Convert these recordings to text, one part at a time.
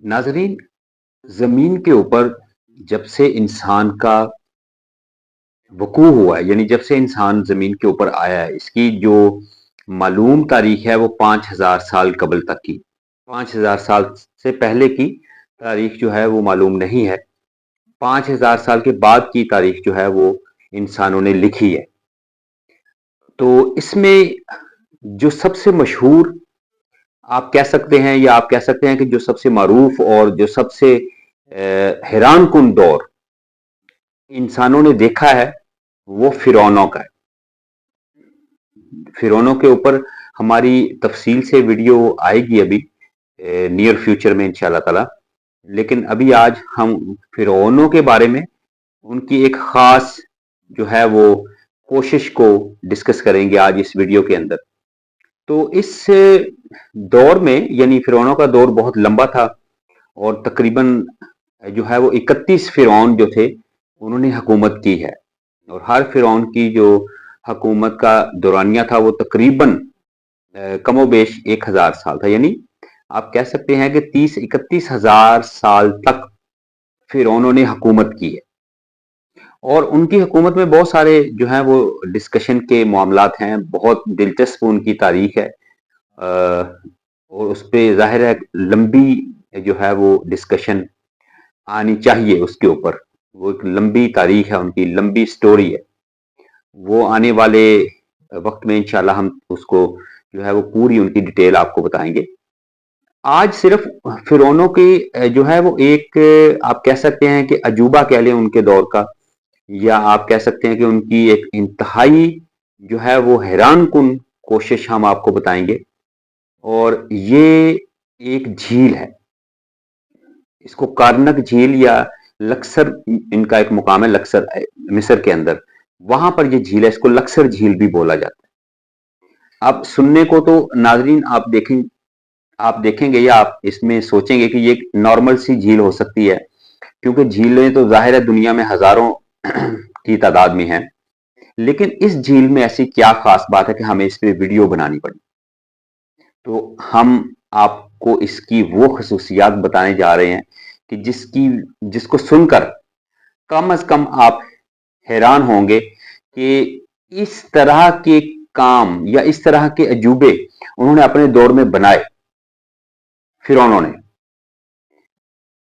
नाजरीन, जमीन के ऊपर जब से इंसान का वकूअ हुआ है, यानी जब से इंसान जमीन के ऊपर आया है, इसकी जो मालूम तारीख है वो 5000 साल कबल तक की। 5000 साल से पहले की तारीख जो है वो मालूम नहीं है। 5000 साल के बाद की तारीख जो है वो इंसानों ने लिखी है। तो इसमें जो सबसे मशहूर आप कह सकते हैं, या आप कह सकते हैं कि जो सबसे मारूफ और जो सबसे हैरान कुन दौर इंसानों ने देखा है वो फिरौनों का है। फिरौनों के ऊपर हमारी तफसील से वीडियो आएगी अभी नियर फ्यूचर में इंशाल्लाह ताला। लेकिन अभी आज हम फिरौनों के बारे में उनकी एक खास जो है वो कोशिश को डिस्कस करेंगे आज इस वीडियो के अंदर। तो इस दौर में, यानी फिरौनों का दौर बहुत लंबा था और तकरीबन जो है वो 31 फिरौन जो थे उन्होंने हुकूमत की है। और हर फिरौन की जो हुकूमत का दौरानिया था वो तकरीबन कमोबेश 1000 साल था। यानी आप कह सकते हैं कि 30-31 हजार साल तक फिरौनों ने हुकूमत की है। और उनकी हुकूमत में बहुत सारे जो हैं वो डिस्कशन के मामलात हैं, बहुत दिलचस्प उनकी तारीख है। और उस पर जाहिर है लंबी जो है वो डिस्कशन आनी चाहिए उसके ऊपर। वो एक लंबी तारीख है, उनकी लंबी स्टोरी है। वो आने वाले वक्त में इंशाल्लाह हम उसको जो है वो पूरी उनकी डिटेल आपको बताएंगे। आज सिर्फ फिरौनों की जो है वो एक आप कह सकते हैं कि अजूबा कह लें उनके दौर का, या आप कह सकते हैं कि उनकी एक इंतहाई जो है वो हैरान कुन कोशिश हम आपको बताएंगे। और ये एक झील है, इसको कार्नक झील या लक्सर, इनका एक मुकाम है लक्सर मिस्र के अंदर, वहां पर ये झील है, इसको लक्सर झील भी बोला जाता है। अब सुनने को तो नाजरीन आप देखेंगे या आप इसमें सोचेंगे कि ये नॉर्मल सी झील हो सकती है, क्योंकि झीलें तो जाहिर है दुनिया में हजारों की तादाद में हैं। लेकिन इस झील में ऐसी क्या खास बात है कि हमें इस पे वीडियो बनानी पड़ी। तो हम आपको इसकी वो खसूसियात बताने जा रहे हैं कि जिसको सुनकर कम से कम आप हैरान होंगे कि इस तरह के काम या इस तरह के अजूबे उन्होंने अपने दौर में बनाए फिरौनों ने।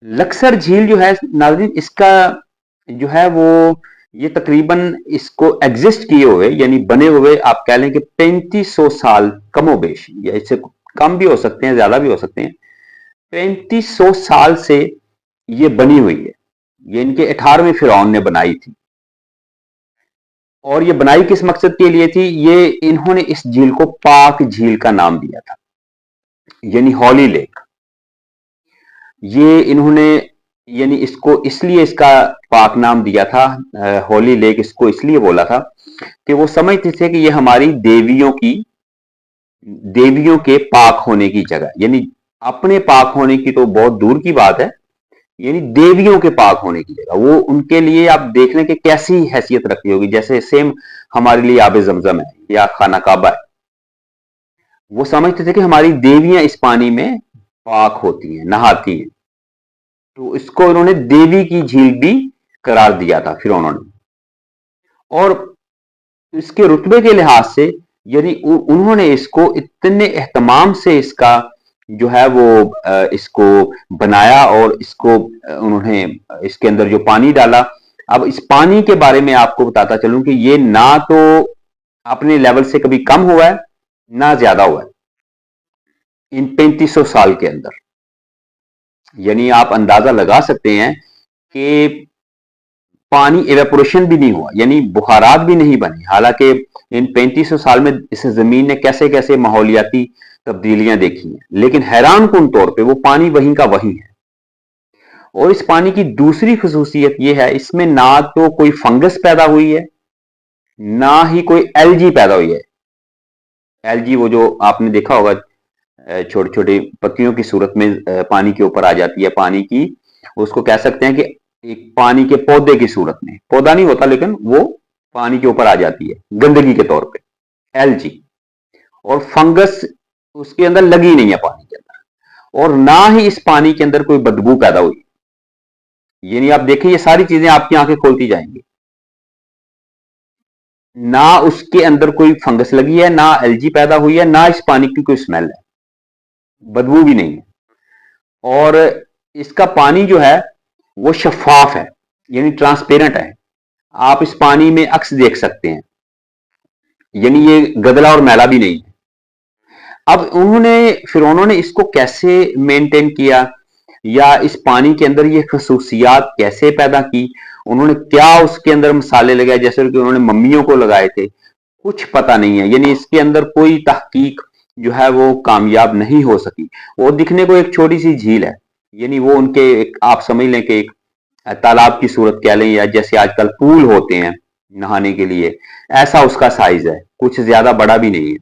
लक्सर झील जो है नाज़रीन, इसका जो है वो ये तकरीबन इसको एग्जिस्ट किए हुए यानी बने हुए आप कह लें कि 3500 साल कमोबेश, या इससे कम भी हो सकते हैं ज्यादा भी हो सकते हैं। 3500 साल से ये बनी हुई है। ये इनके 18वें फिरौन ने बनाई थी। और ये बनाई किस मकसद के लिए थी? ये इन्होंने इस झील को पाक झील का नाम दिया था, यानी हॉली लेक। ये इन्होंने यानी इसको इसलिए इसका पाक नाम दिया था, होली लेक इसको इसलिए बोला था कि वो समझते थे कि ये हमारी देवियों के पाक होने की जगह, यानी अपने पाक होने की तो बहुत दूर की बात है, यानी देवियों के पाक होने की जगह। वो उनके लिए आप देख लें कि कैसी हैसियत रखती होगी, जैसे सेम हमारे लिए आबे जमजम है या खाना काबा है। वो समझते थे कि हमारी देवियां इस पानी में पाक होती हैं, नहाती हैं। तो इसको उन्होंने देवी की झील भी करार दिया था फिर उन्होंने। और इसके रुतबे के लिहाज से यानी उन्होंने इसको इतने एहतमाम से इसका जो है वो इसको बनाया, और इसको उन्होंने इसके अंदर जो पानी डाला। अब इस पानी के बारे में आपको बताता चलूं कि ये ना तो अपने लेवल से कभी कम हुआ है ना ज्यादा हुआ है इन 3500 साल के अंदर। यानी आप अंदाजा लगा सकते हैं कि पानी इवेपोरेशन भी नहीं हुआ, यानी बुखारात भी नहीं बने। हालांकि इन 3500 साल में इस जमीन ने कैसे कैसे माहौलियाती तब्दीलियां देखी हैं, लेकिन हैरान कुन तौर पे वो पानी वहीं का वहीं है। और इस पानी की दूसरी खसूसियत यह है, इसमें ना तो कोई फंगस पैदा हुई है ना ही कोई एलजी पैदा हुई है। एलजी वो जो आपने देखा होगा छोटी छोटी पत्तियों की सूरत में पानी के ऊपर आ जाती है, पानी की, उसको कह सकते हैं कि एक पानी के पौधे की सूरत में, पौधा नहीं होता लेकिन वो पानी के ऊपर आ जाती है गंदगी के तौर पे, एलजी। और फंगस उसके अंदर लगी नहीं है पानी के अंदर। और ना ही इस पानी के अंदर कोई बदबू पैदा हुई। यानी आप देखें, ये सारी चीजें आपकी आंखें खोलती जाएंगी। ना उसके अंदर कोई फंगस लगी है, ना एलजी पैदा हुई है, ना इस पानी की कोई स्मेल है, बदबू भी नहीं है। और इसका पानी जो है वो शफाफ है, यानी ट्रांसपेरेंट है। आप इस पानी में अक्स देख सकते हैं, यानी ये गदला और मैला भी नहीं है। अब फिरौनों ने इसको कैसे मेंटेन किया, या इस पानी के अंदर ये खसूसियात कैसे पैदा की, उन्होंने क्या उसके अंदर मसाले लगाए जैसे कि उन्होंने मम्मियों को लगाए थे, कुछ पता नहीं है। यानी इसके अंदर कोई तहकीक जो है वो कामयाब नहीं हो सकी। वो दिखने को एक छोटी सी झील है, यानी वो उनके आप समझ लें कि एक तालाब की सूरत कह लें, या जैसे आजकल पूल होते हैं नहाने के लिए, ऐसा उसका साइज है, कुछ ज्यादा बड़ा भी नहीं है।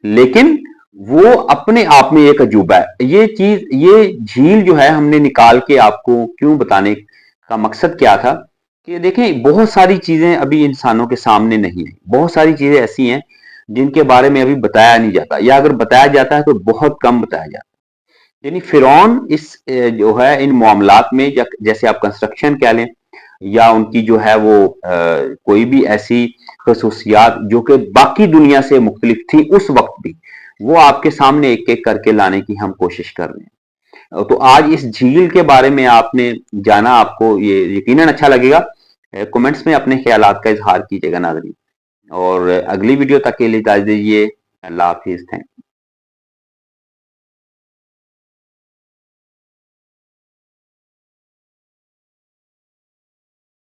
लेकिन वो अपने आप में एक अजूबा है। ये झील जो है हमने निकाल के आपको क्यों बताने का मकसद क्या था कि देखें, बहुत सारी चीजें अभी इंसानों के सामने नहीं है, बहुत सारी चीजें ऐसी हैं जिनके बारे में अभी बताया नहीं जाता, या अगर बताया जाता है तो बहुत कम बताया जाता है। यानी फिरौन इस जो है इन मामलात में, जैसे आप कंस्ट्रक्शन कह लें, या उनकी जो है वो कोई भी ऐसी खसूसियात जो कि बाकी दुनिया से मुख्तलिफ थी उस वक्त भी, वो आपके सामने एक एक करके लाने की हम कोशिश कर रहे हैं। तो आज इस झील के बारे में आपने जाना, आपको ये यकीनन अच्छा लगेगा। कमेंट्स में अपने ख्यालात का इजहार कीजिएगा नाज़रीन, और अगली वीडियो तक के लिए इजाज़त दीजिए। अल्लाह हाफिज़। Thank you.